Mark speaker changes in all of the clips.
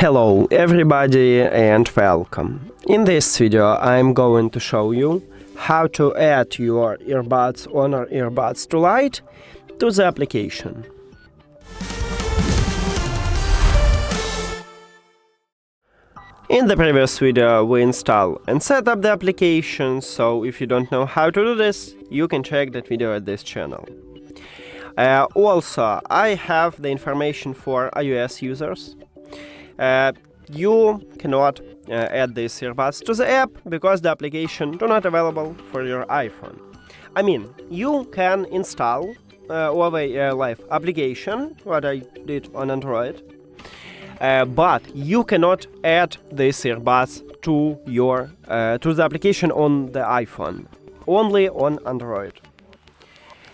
Speaker 1: Hello everybody and welcome. In this video I'm going to show you how to add your earbuds, HONOR Earbuds to Lite to the application. In the previous video we install and set up the application, so if you don't know how to do this, you can check that video at this channel. Also, I have the information for iOS users. You cannot add these earbuds to the app because the application do not available for your iPhone. I mean, you can install Huawei Life application, what I did on Android, but you cannot add these earbuds to your to the application on the iPhone, only on Android.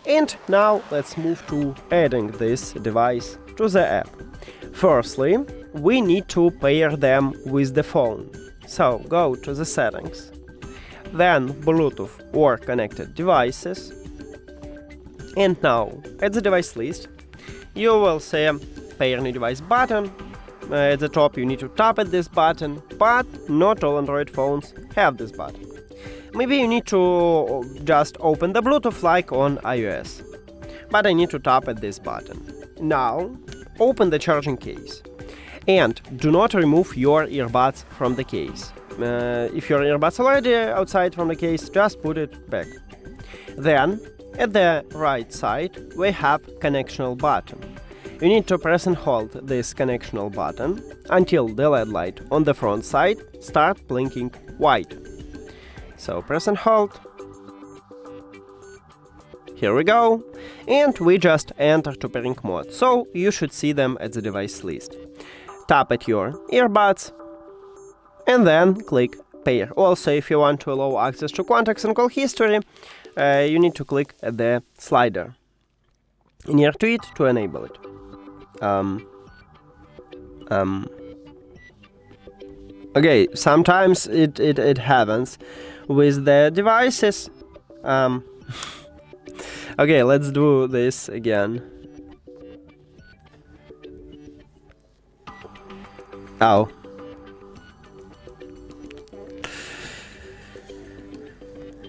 Speaker 1: And now let's move to adding this device to the app. Firstly, we need to pair them with the phone. So go to the settings, then Bluetooth or connected devices, and now at the device list you will see pair new device button. At the top you need to tap at this button, but not all Android phones have this button. Maybe you need to just open the Bluetooth like on iOS, but I need to tap at this button. Now open the charging case and do not remove your earbuds from the case. If your earbuds are already outside from the case, just put it back. Then at the right side we have connectional button. You need to press and hold this connectional button until the LED light on the front side starts blinking white. So press and hold. Here we go, and we just enter to pairing mode, so you should see them at the device list. Tap at your earbuds and then click pair. Also, if you want to allow access to contacts and call history, you need to click at the slider near to it to enable it. Okay, sometimes it happens with the devices. Okay, let's do this again. Oh.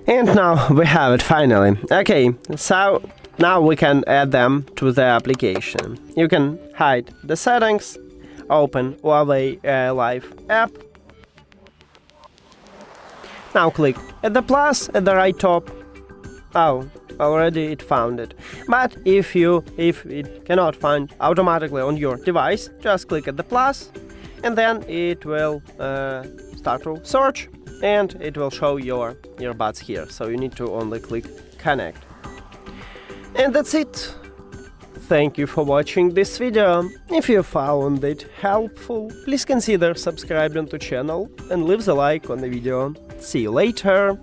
Speaker 1: And now we have it finally. Okay, so now we can add them to the application. You can hide the settings, open Huawei Life app. Now click at the plus at the right top. Oh, already it found it. But if it cannot find automatically on your device, just click at the plus and then it will start to search and it will show your earbuds here. So you need to only click connect. And that's it. Thank you for watching this video. If you found it helpful, please consider subscribing to the channel and leave a like on the video. See you later.